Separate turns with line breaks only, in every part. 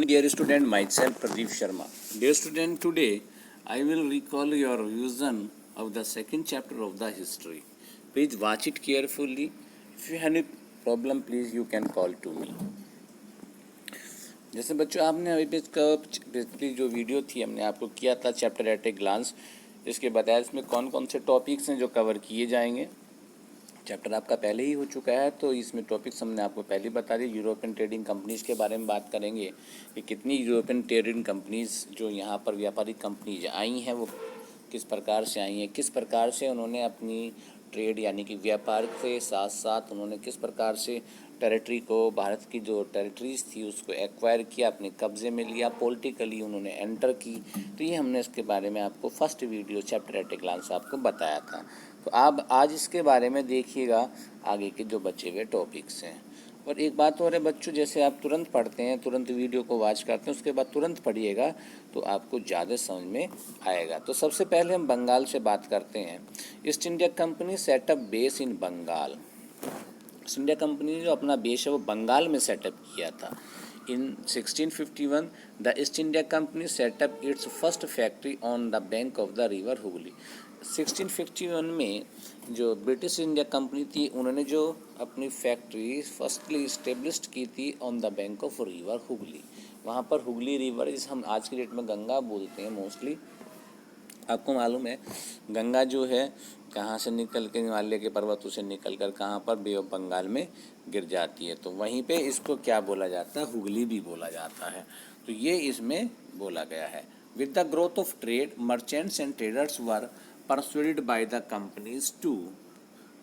Dear student, myself Pradeep Sharma. Dear student, today I will recall your revision of the second chapter of the history. Please watch it carefully. If you have any problem, please you can call to me. जैसे बच्चों आपने अभी पिछली जो video थी हमने आपको किया था चैप्टर एट ए ग्लांस, इसके बताया इसमें कौन कौन से टॉपिक्स हैं जो कवर किए जाएंगे। चैप्टर आपका पहले ही हो चुका है, तो इसमें टॉपिक्स हमने आपको पहले बता दिए। यूरोपियन ट्रेडिंग कंपनीज़ के बारे में बात करेंगे कि कितनी यूरोपियन ट्रेडिंग कंपनीज़ जो यहाँ पर व्यापारिक कंपनीज आई हैं वो किस प्रकार से आई हैं, किस प्रकार से उन्होंने अपनी ट्रेड यानी कि व्यापार के साथ साथ उन्होंने किस प्रकार से टेरिटरी को, भारत की जो टेरिटरीज़ थी उसको एक्वायर किया, अपने कब्ज़े में लिया, पॉलिटिकली उन्होंने एंटर की। तो ये हमने इसके बारे में आपको first video chapter at a glance आपको बताया था। तो आप आज इसके बारे में देखिएगा आगे के जो बचे हुए टॉपिक्स हैं। और एक बात और है बच्चों, जैसे आप तुरंत पढ़ते हैं, तुरंत वीडियो को वॉच करते हैं, उसके बाद तुरंत पढ़िएगा तो आपको ज़्यादा समझ में आएगा। तो सबसे पहले हम बंगाल से बात करते हैं। East India Company setup base in Bengal. East India Company जो अपना बेस है वो बंगाल में सेटअप किया था। इन 1651 the east India Company setup it's first factory on the bank of the river Hooghly. 1651 में जो ब्रिटिश इंडिया कंपनी थी उन्होंने जो अपनी फैक्ट्री फर्स्टली इस्टेब्लिश्ड की थी on the bank of river Hooghly. वहाँ पर हुगली रिवर, जिसे हम आज की डेट में गंगा बोलते हैं मोस्टली। आपको मालूम है गंगा जो है कहाँ से निकल के हिमालय के पर्वतों से निकल कर कहाँ पर बे ऑफ बंगाल में गिर जाती है, तो वहीं पे इसको क्या बोला जाता है, हुगली भी बोला जाता है। तो ये इसमें बोला गया है। With the growth of trade, merchants and traders were persuaded by the companies to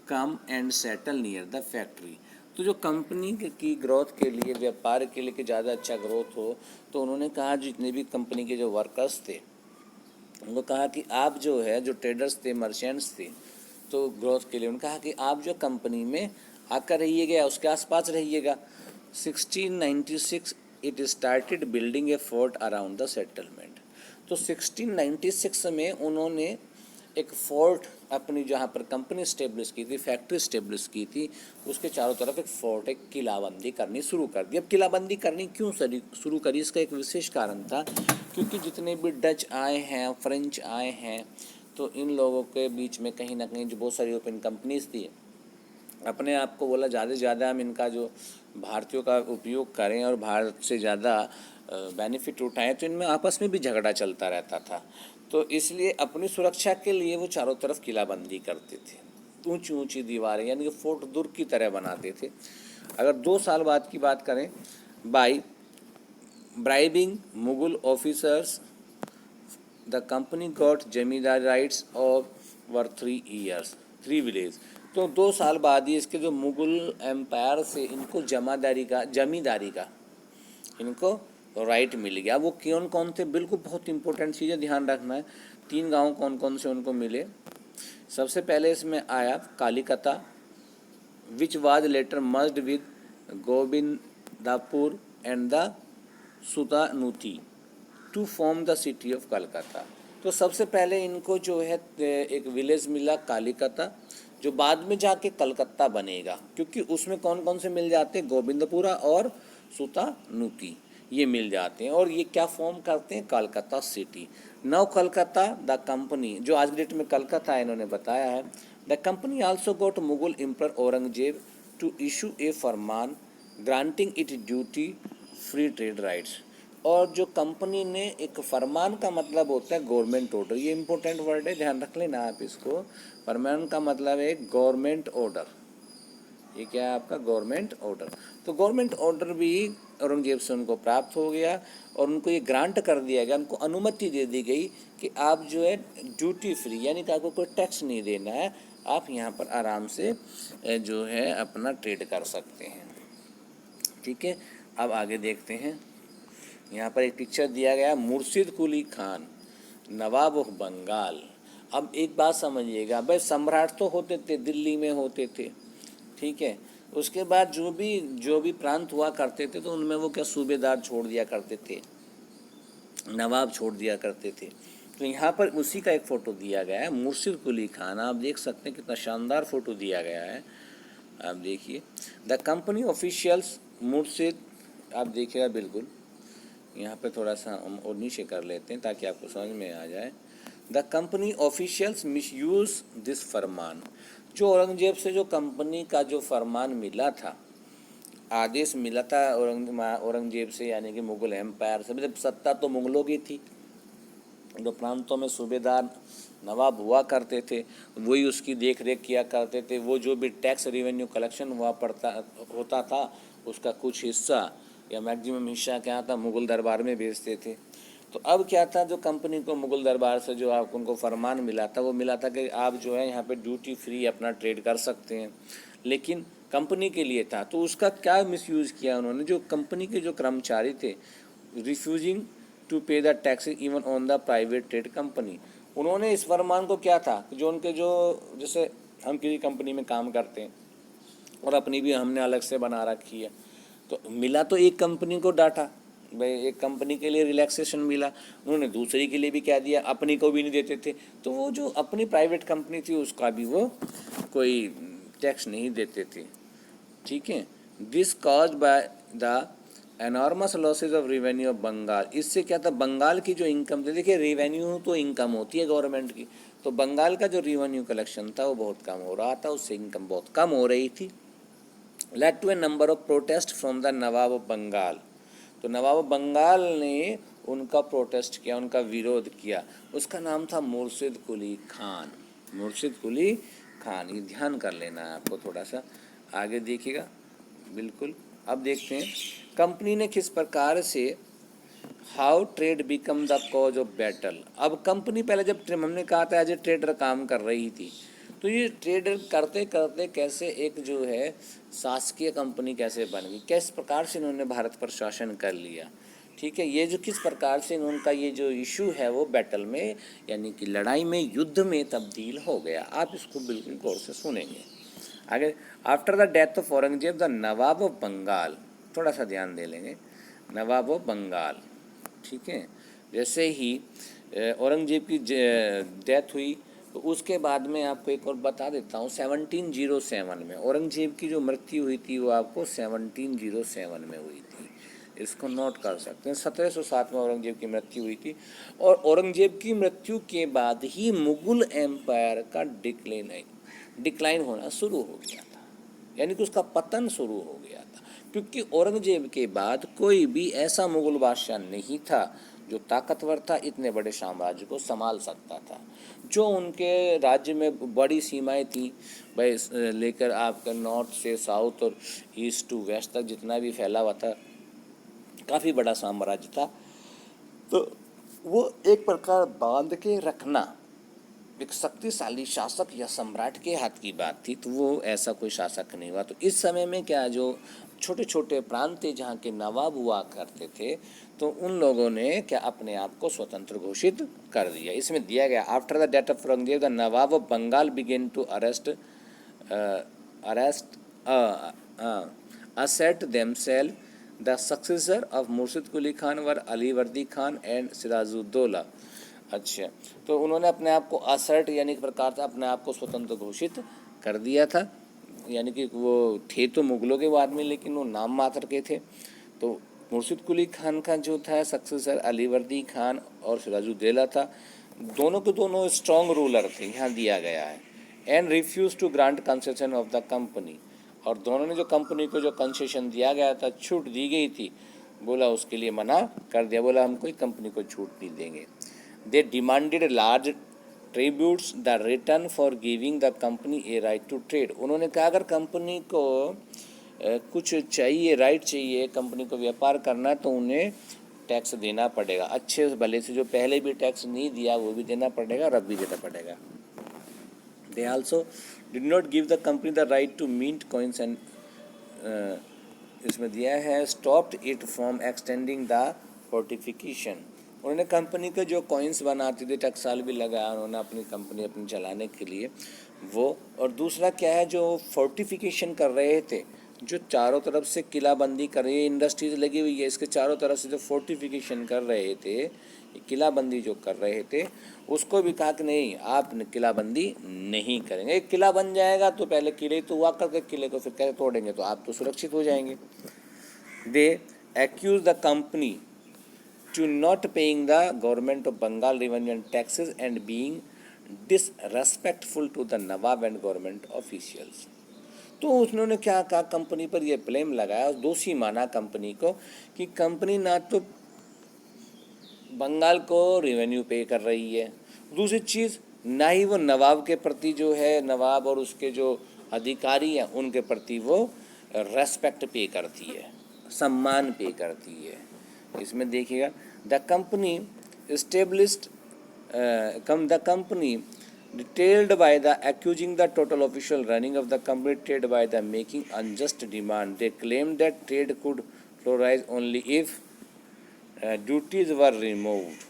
come and settle near the factory. तो जो कंपनी की ग्रोथ के लिए, व्यापार के लिए कि ज़्यादा अच्छा ग्रोथ हो, तो उन्होंने कहा जितने भी कंपनी के जो वर्कर्स थे उनको कहा कि आप जो है, जो ट्रेडर्स थे, मर्चेंट्स थे, तो ग्रोथ के लिए उन्होंने कहा कि आप जो कंपनी में आकर रहिएगा या उसके आसपास रहिएगा। 1696 it started building A fort around the settlement. तो 1696 में उन्होंने एक फोर्ट अपनी जहाँ पर कंपनी स्टेब्लिश की थी, फैक्ट्री स्टेब्लिश की थी, उसके चारों तरफ एक फोर्ट, एक किलाबंदी करनी शुरू कर दी। अब किलाबंदी करनी क्यों शुरू करी, इसका एक विशेष कारण था, क्योंकि जितने भी डच आए हैं, फ्रेंच आए हैं, तो इन लोगों के बीच में कहीं ना कहीं जो बहुत सारी यूरोपियन कंपनीज थी, अपने आप को बोला ज़्यादा से ज़्यादा हम इनका जो भारतीयों का उपयोग करें और भारत से ज़्यादा बेनिफिट उठाएं, तो इनमें आपस में भी झगड़ा चलता रहता था। तो इसलिए अपनी सुरक्षा के लिए वो चारों तरफ किलाबंदी करते थे, ऊंची ऊंची दीवारें यानी कि फोर्ट दुर्ग की तरह बनाते थे। अगर 2 साल बाद की बात करें, by bribing Mughal officers the company got zamindar rights of were 3 years 3 village. तो 2 साल बाद ही इसके जो मुगल एम्पायर से इनको जमींदारी का इनको राइट मिल गया। वो कौन कौन थे, बिल्कुल बहुत इंपॉर्टेंट चीज़ है, ध्यान रखना है। 3 गांव कौन कौन से उनको मिले। सबसे पहले इसमें आया Kalikata, which was later merged with Govindapur and the Sutanuti to form the city of Calcutta. तो सबसे पहले इनको जो है एक विलेज मिला कालिकता, जो बाद में जाके कलकत्ता बनेगा, क्योंकि उसमें कौन कौन से मिल जाते हैं, गोविंदपुरा और सुतानुती, ये मिल जाते हैं, और ये क्या फॉर्म करते हैं, कलकत्ता सिटी। नव कलकत्ता द कंपनी, जो आज डेट में कलकत्ता है, इन्होंने बताया है। The company also got Mughal emperor Aurangzeb to issue a farman granting it duty free trade rights. और जो कंपनी ने एक फरमान का मतलब होता है गवर्नमेंट ऑर्डर, ये इंपॉर्टेंट वर्ड है, ध्यान रख लेना आप इसको। फरमान का मतलब है गवर्नमेंट ऑर्डर। ये क्या है आपका, गवर्नमेंट ऑर्डर। तो गवर्नमेंट ऑर्डर भी औरंगजेब से उनको प्राप्त हो गया और उनको ये ग्रांट कर दिया गया, उनको अनुमति दे दी गई कि आप जो है ड्यूटी फ्री, यानी कि आपको कोई टैक्स नहीं देना है, आप यहाँ पर आराम से जो है अपना ट्रेड कर सकते हैं। ठीक है, अब आगे देखते हैं। यहाँ पर एक पिक्चर दिया गया, मुर्शिद कुली खान नवाब ऑफ बंगाल। अब एक बात समझिएगा, भाई सम्राट तो होते थे, दिल्ली में होते थे, ठीक है, उसके बाद जो भी प्रांत हुआ करते थे, तो उनमें वो क्या सूबेदार छोड़ दिया करते थे, नवाब छोड़ दिया करते थे। तो यहाँ पर उसी का एक फ़ोटो दिया गया है, मुर्शिद कुली खान। आप देख सकते हैं कितना शानदार फ़ोटो दिया गया है, आप देखिए। द कंपनी ऑफिशियल्स मुर्शिद, आप देखिएगा बिल्कुल, यहाँ पे थोड़ा सा हम और नीचे कर लेते हैं ताकि आपको समझ में आ जाए। The company officials misuse this farman. जो औरंगजेब से जो कंपनी का जो फरमान मिला था, आदेश मिला था औरंगजेब से, यानी कि मुगल एम्पायर से, मतलब सत्ता तो मुगलों की थी, जो प्रांतों में सूबेदार नवाब हुआ करते थे वही उसकी देख रेख किया करते थे। वो जो भी टैक्स रेवेन्यू कलेक्शन होता था उसका कुछ हिस्सा या मैक्सिमम हिस्सा क्या था, मुगल दरबार में भेजते थे। तो अब क्या था, जो कंपनी को मुगल दरबार से जो आप उनको फरमान मिला था, वो मिला था कि आप जो है यहाँ पे ड्यूटी फ्री अपना ट्रेड कर सकते हैं, लेकिन कंपनी के लिए था। तो उसका क्या मिसयूज़ किया उन्होंने, जो कंपनी के जो कर्मचारी थे, रिफ्यूजिंग टू पे the tax even on the private trade company. उन्होंने इस फरमान को क्या था, जो उनके जो, जैसे हम किसी कंपनी में काम करते हैं और अपनी भी हमने अलग से बना रखी है, तो मिला तो एक कंपनी को डाटा, भाई एक कंपनी के लिए रिलैक्सेशन मिला, उन्होंने दूसरी के लिए भी क्या दिया, अपनी को भी नहीं देते थे। तो वो जो अपनी प्राइवेट कंपनी थी उसका भी वो कोई टैक्स नहीं देते थे। ठीक है, this cause by the enormous losses of revenue of Bengal. इससे क्या था, बंगाल की जो इनकम थी, देखिए रेवेन्यू तो इनकम होती है गवर्नमेंट की, तो बंगाल का जो रेवेन्यू कलेक्शन था वो बहुत कम हो रहा था, उससे इनकम बहुत कम हो रही थी। Led to a number of protest from the nawab of Bengal. तो नवाब बंगाल ने उनका प्रोटेस्ट किया, उनका विरोध किया। उसका नाम था मुर्शिद कुली खान। मुर्शिद कुली खान, ये ध्यान कर लेना है आपको, थोड़ा सा आगे देखिएगा। बिल्कुल, अब देखते हैं कंपनी ने किस प्रकार से how trade become the cause of battle. अब कंपनी पहले जब हमने कहा था एज ए ट्रेडर काम कर रही थी, तो ये ट्रेडर करते करते कैसे एक जो है शासकीय कंपनी कैसे बन गई, किस प्रकार से इन्होंने भारत पर शासन कर लिया। ठीक है, ये जो किस प्रकार से उनका ये जो इशू है वो बैटल में, यानी कि लड़ाई में, युद्ध में तब्दील हो गया। आप इसको बिल्कुल गौर से सुनेंगे आगे। After the death of Aurangzeb the nawab of Bengal, थोड़ा सा ध्यान दे लेंगे, नवाब ऑफ बंगाल। ठीक है, जैसे ही औरंगजेब की डेथ हुई तो उसके बाद में आपको एक और बता देता हूँ, 1707 में औरंगजेब की जो मृत्यु हुई थी वो आपको 1707 में हुई थी। इसको नोट कर सकते हैं। 1707 में औरंगजेब की मृत्यु हुई थी, और औरंगजेब की मृत्यु के बाद ही मुगल एम्पायर का डिक्लाइन होना शुरू हो गया था, यानी कि उसका पतन शुरू हो गया था, क्योंकि औरंगजेब के बाद कोई भी ऐसा मुगल बादशाह नहीं था जो ताकतवर था, इतने बड़े साम्राज्य को संभाल सकता था। जो उनके राज्य में बड़ी सीमाएं थी, भाई लेकर आपका नॉर्थ से साउथ और ईस्ट टू वेस्ट तक जितना भी फैला हुआ था, काफ़ी बड़ा साम्राज्य था। तो वो एक प्रकार बांध के रखना एक शक्तिशाली शासक या सम्राट के हाथ की बात थी, तो वो ऐसा कोई शासक नहीं हुआ। तो इस समय में क्या, जो छोटे छोटे प्रांत थे जहाँ के नवाब हुआ करते थे, तो उन लोगों ने क्या अपने आप को स्वतंत्र घोषित कर दिया। इसमें दिया गया, after the death of Aurangzeb the nawab of Bengal began to asset themselves the successor of मुर्शिद कुली खान वर अली वर्दी खान एंड सिराजुद्दौला। अच्छा, तो उन्होंने अपने आप को असर्ट यानी एक प्रकार से अपने आप को स्वतंत्र घोषित कर दिया था, यानी कि वो थे तो मुगलों के बाद में, लेकिन वो नाम मात्र के थे। तो मुर्शिद कुली खान का जो था सक्सेसर अली वर्दी खान और सिराजुद्दौला था, दोनों के दोनों स्ट्रॉन्ग रूलर थे, यहाँ दिया गया है। And refuse to grant concession of the company, और दोनों ने जो कंपनी को जो कंसेशन दिया गया था, छूट दी गई थी, बोला उसके लिए मना कर दिया, बोला हम कोई कंपनी को छूट नहीं देंगे। They demanded large tributes the return for giving the company a right to trade. उन्होंने कहा अगर कंपनी को कुछ चाहिए, राइट चाहिए कंपनी को व्यापार करना, तो उन्हें टैक्स देना पड़ेगा, अच्छे भले से, जो पहले भी टैक्स नहीं दिया वो भी देना पड़ेगा और अब भी देना पड़ेगा। They also did not give the company the right to mint coins and, इसमें दिया है stopped it from extending the fortification. उन्होंने कंपनी के जो कॉइन्स बनाती थी, टकसाल भी लगाया उन्होंने अपनी कंपनी अपनी चलाने के लिए वो। और दूसरा क्या है, जो फोर्टिफिकेशन कर रहे थे, जो चारों तरफ से किलाबंदी कर रही है, इंडस्ट्रीज लगी हुई है, इसके चारों तरफ से जो फोर्टिफिकेशन कर रहे थे, किलाबंदी जो कर रहे थे, उसको भी कहा कि नहीं आप किलाबंदी नहीं करेंगे। एक किला बन जाएगा तो पहले किले तो हुआ करके, किले को फिर कैसे तोड़ेंगे, तो आप तो सुरक्षित हो जाएंगे। They accuse the company to not paying the government of Bengal revenue and taxes and being disrespectful to the Nawab and government officials. तो उन्होंने क्या कहा, कंपनी पर यह ब्लेम लगाया, दोषी माना कंपनी को कि कंपनी ना तो बंगाल को रेवेन्यू पे कर रही है, दूसरी चीज़ ना ही वो नवाब के प्रति जो है, नवाब और उसके जो अधिकारी हैं उनके प्रति वो रेस्पेक्ट पे करती है, सम्मान पे करती है। इसमें देखिएगा the company established the company detailed by the accusing the total official running of the company trade by the making unjust demand. They claimed that trade could flourish only if duties were removed.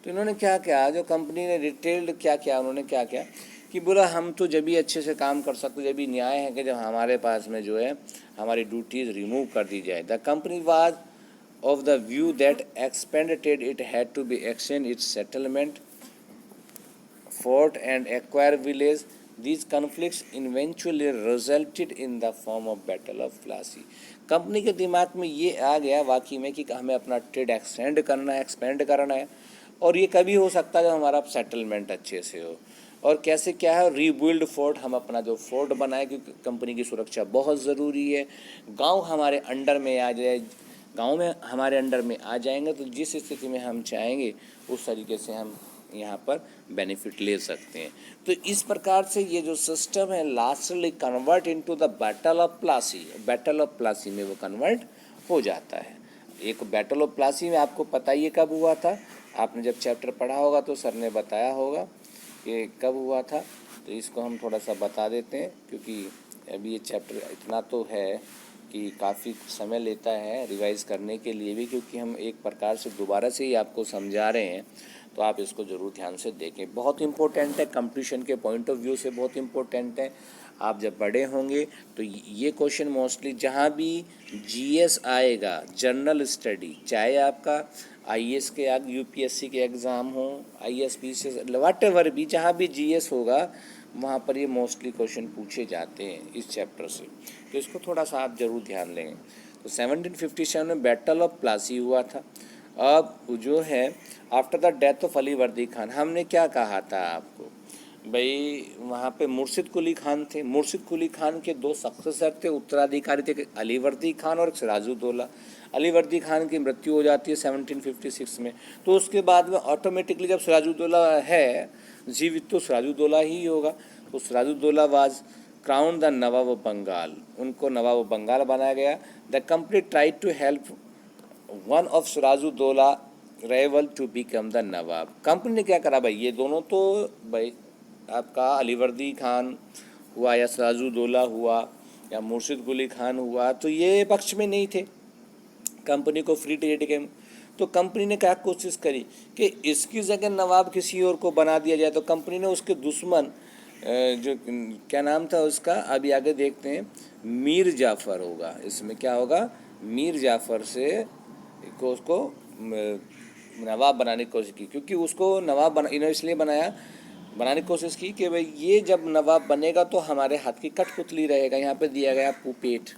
तो इन्होंने क्या किया, जो company ने detailed क्या किया, उन्होंने क्या किया कि बोला हम तो जब भी अच्छे से काम कर सकते, जब भी न्याय है कि जब हमारे पास में जो है हमारी ड्यूटीज़ रिमूव कर दी जाए। The company was of the view that expanded it had to be extend its settlement, fort and acquire village. These conflicts eventually resulted in the form of Battle of Plassey. Company के दिमाग में ये आ गया वाकई में कि हमें अपना ट्रेड एक्सटेंड करना है, एक्सपेंड करना है, और ये कभी हो सकता है जब हमारा सेटलमेंट अच्छे से हो। और कैसे क्या है, रीबिल्ड फोर्ट, हम अपना जो फोर्ट बनाए क्योंकि कंपनी की सुरक्षा बहुत ज़रूरी है। गांव हमारे अंडर में आ जाए, गांव में हमारे अंडर में आ जाएंगे तो जिस स्थिति में हम चाहेंगे उस तरीके से हम यहाँ पर बेनिफिट ले सकते हैं। तो इस प्रकार से ये जो सिस्टम है lastly convert into the battle of Plassey, battle of Plassey में वो कन्वर्ट हो जाता है। एक बैटल ऑफ प्लासी में आपको पता ही कब हुआ था, आपने जब चैप्टर पढ़ा होगा तो सर ने बताया होगा कि कब हुआ था। तो इसको हम थोड़ा सा बता देते हैं क्योंकि अभी ये चैप्टर इतना तो है कि काफ़ी समय लेता है रिवाइज करने के लिए भी, क्योंकि हम एक प्रकार से दोबारा से ही आपको समझा रहे हैं, तो आप इसको ज़रूर ध्यान से देखें। बहुत इम्पोर्टेंट है, कंपटीशन के पॉइंट ऑफ व्यू से बहुत इम्पोर्टेंट है। आप जब बड़े होंगे तो ये क्वेश्चन मोस्टली जहाँ भी जीएस आएगा, जनरल स्टडी, चाहे आपका आईएएस के यूपीएससी के एग्ज़ाम हो, आईएएस व्हाटएवर भी, जहाँ भी जीएस होगा वहाँ पर ये मोस्टली क्वेश्चन पूछे जाते हैं इस चैप्टर से, तो इसको थोड़ा सा आप ज़रूर ध्यान लेंगे। तो 1757 में बैटल ऑफ प्लासी हुआ था। अब जो है after the death of Ali वर्दी खान, हमने क्या कहा था आपको भाई, वहाँ पे मुर्शिद कुली खान थे। मुर्शिद कुली खान के दो सक्सेसर थे, उत्तराधिकारी थे, अली वर्दी खान और सिराजुद्दौला। अली वर्दी खान की मृत्यु हो जाती है 1756 में, तो उसके बाद में ऑटोमेटिकली जब सिराजुद्दौला है जीवित तो सिराजुद्दौला ही होगा। तो Sirajuddaula was crown the nawab of Bengal, उनको नवाब ऑफ बंगाल बनाया गया। The company tried to help one of Sirajuddaula rival to become the nawab. Company ने क्या करा भाई, ये दोनों तो भाई आपका अली वर्दी खान हुआ या सिराजुद्दौला हुआ या मुर्शिद कुली खान हुआ, तो ये पक्ष में नहीं थे कंपनी को फ्री ट्रेड के। तो कंपनी ने क्या कोशिश करी कि इसकी जगह नवाब किसी और को बना दिया जाए। तो कंपनी ने उसके दुश्मन जो क्या नाम था उसका, अभी आगे देखते हैं, मीर जाफ़र होगा, इसमें क्या होगा, मीर जाफ़र से को उसको नवाब बनाने की कोशिश की, क्योंकि उसको नवाब इन्होंने इसलिए बनाने की कोशिश की कि भाई ये जब नवाब बनेगा तो हमारे हाथ की कठपुतली रहेगा। यहाँ पे दिया गया पुपेट,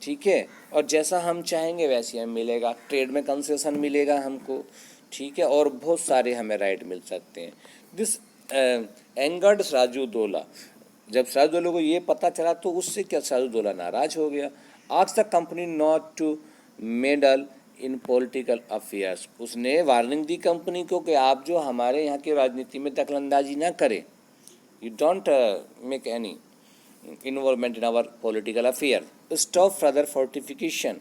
ठीक है, और जैसा हम चाहेंगे वैसे हमें मिलेगा, ट्रेड में कंसेशन मिलेगा हमको, ठीक है, और बहुत सारे हमें राइट मिल सकते हैं। दिस एंगर्ड सिराजुद्दौला, जब सिराजुद्दौला को ये पता चला तो उससे क्या सिराजुद्दौला नाराज हो गया। Asked the company not to meddle in political affairs, उसने वार्निंग दी कंपनी को कि आप जो हमारे यहाँ की राजनीति में दखलंदाजी ना करें, you don't make any involvement in our political affair, stop further fortification,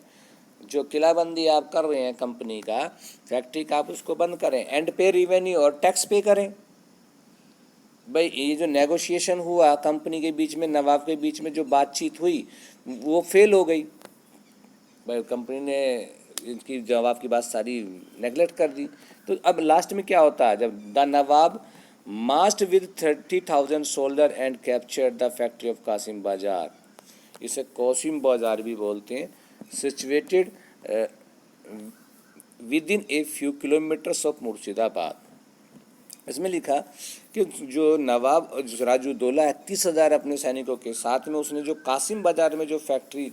जो किलाबंदी आप कर रहे हैं कंपनी का, फैक्ट्री का, आप उसको बंद करें, एंड पे रेवेन्यू, और टैक्स पे करें। भाई ये जो नेगोशिएशन हुआ कंपनी के बीच में, नवाब के बीच में जो बातचीत हुई वो फेल हो गई। भाई कंपनी ने इनकी नवाब की बात सारी नेगलेक्ट कर दी। तो अब लास्ट में क्या होता है, जब the nawab marched with 30,000 soldier and captured the factory of Kasim Bazar, इसे कासिम बाजार भी बोलते हैं, situated within a few kilometres of Murshidabad. इसमें लिखा कि जो नवाब सिराजुद्दौला 30,000 अपने सैनिकों के साथ में, उसने जो कासिम बाजार में जो फैक्ट्री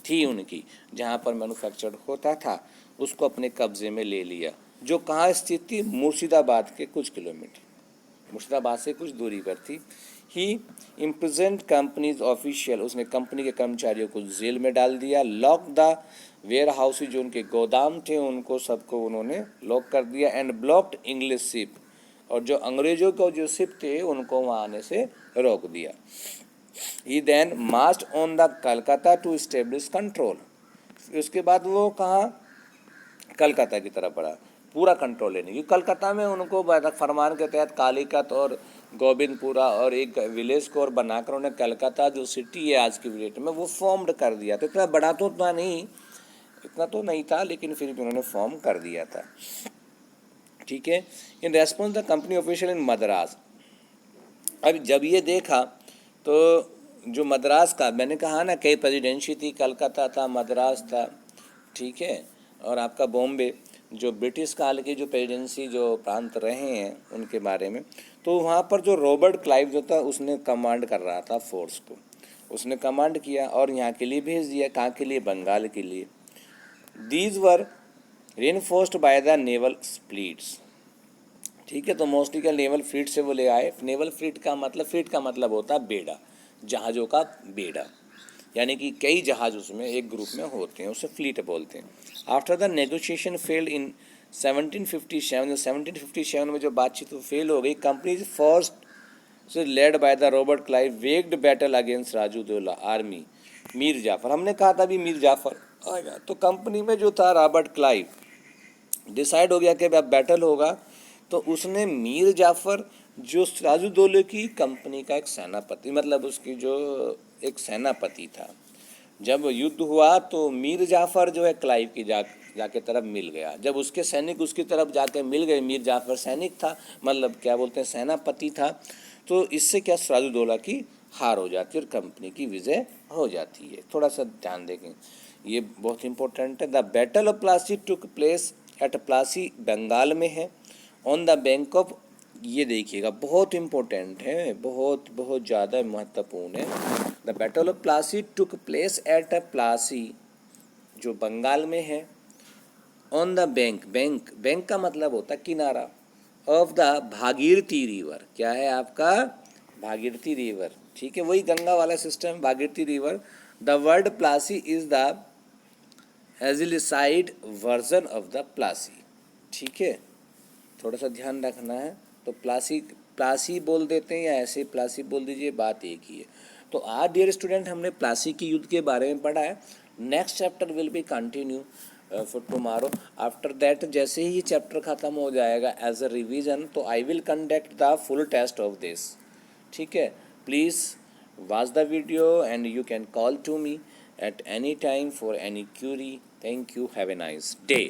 थी उनकी, जहाँ पर मैन्युफैक्चर्ड होता था, उसको अपने कब्जे में ले लिया, जो कहाँ स्थित थी, मुर्शिदाबाद के कुछ किलोमीटर, मुर्शिदाबाद से कुछ दूरी पर थी। ही इम्प्रिजेंट कंपनीज ऑफिशियल, उसने कंपनी के कर्मचारियों को जेल में डाल दिया। लॉक द वेयर हाउस, जो उनके गोदाम थे उनको सबको उन्होंने लॉक कर दिया। एंड ब्लॉक्ड इंग्लिश शिप, और जो अंग्रेजों को जो शिप थे उनको वहाँ आने से रोक दिया। He then marched on the Calcutta to establish control, उसके बाद वो कहाँ, कलकत्ता की तरफ बढ़ा पूरा कंट्रोल लेने की। कलकत्ता में उनको फरमान के तहत कालीकत और गोविंदपुरा और एक विलेज को और बनाकर उन्होंने कलकत्ता जो सिटी है आज की डेट में वो फॉर्म्ड कर दिया। तो इतना बड़ा तो इतना तो नहीं था, लेकिन फिर भी उन्होंने फॉर्म कर दिया था। ठीक है। In response the company official in Madras, अब जब ये देखा तो जो मद्रास का मैंने कहा ना कई प्रेसिडेंसी थी, कलकत्ता था, मद्रास था, ठीक है, और आपका बॉम्बे, जो ब्रिटिश काल की जो प्रेसिडेंसी जो प्रांत रहे हैं उनके बारे में, तो वहाँ पर जो रॉबर्ट क्लाइव जो था उसने कमांड कर रहा था फोर्स को, उसने कमांड किया और यहाँ के लिए भेज दिया। कहाँ के लिए, बंगाल के लिए। These were reinforced by the naval fleets, ठीक है, तो मोस्टली क्या नेवल फ्लीट से वो ले आए। नेवल फ्लीट का मतलब होता है बेड़ा, जहाज़ों का बेड़ा, यानी कि कई जहाज उसमें एक ग्रुप में होते हैं, उसे फ्लीट बोलते हैं। After the negotiation failed in 1757, 1757 में जो बातचीत फेल हो गई, company first led by the Robert Clive waged battle against Sirajuddaula army Mir Jafar. हमने कहा था अभी मीर जाफर आएगा, तो कंपनी में जो था रॉबर्ट क्लाइव, डिसाइड हो गया कि अब बैटल होगा, तो उसने मीर जाफर जो राजूदौले की कंपनी का एक सेनापति, मतलब उसकी जो एक सेनापति था, जब युद्ध हुआ तो मीर जाफर जो है क्लाइव की जाके तरफ मिल गया। जब उसके सैनिक उसकी तरफ जाके मिल गए, मीर जाफर सैनिक था, मतलब क्या बोलते हैं सेनापति था, तो इससे क्या राजूदौला की हार हो जाती है और कंपनी की विजय हो जाती है। थोड़ा सा ध्यान देंगे, ये बहुत इंपॉर्टेंट है। The battle of Plassey took place at Plassey, Bengal में है। ऑन द बैंक ऑफ, ये देखिएगा बहुत इम्पोर्टेंट है, बहुत बहुत ज़्यादा महत्वपूर्ण है। The battle of Plassey took place at Plassey, जो बंगाल में है। ऑन द बैंक, बैंक का मतलब होता है किनारा, ऑफ द भागीरथी रिवर, क्या है आपका, भागीरथी रिवर, ठीक है, वही गंगा वाला system, Bhagirathi river. The word Plassey is the anglicised version of the Plassey, ठीक है, थोड़ा सा ध्यान रखना है। तो प्लासी बोल देते हैं या ऐसे प्लासी बोल दीजिए, बात एक ही है। तो आज डियर स्टूडेंट हमने प्लासी की युद्ध के बारे में पढ़ा है। Next chapter will be continue for tomorrow. After that जैसे ही चैप्टर ख़त्म हो जाएगा एज अ रिवीजन, तो I will conduct the full test of this, ठीक है। Please watch the video and you can call to me at any time for any query. Thank you, have a nice day.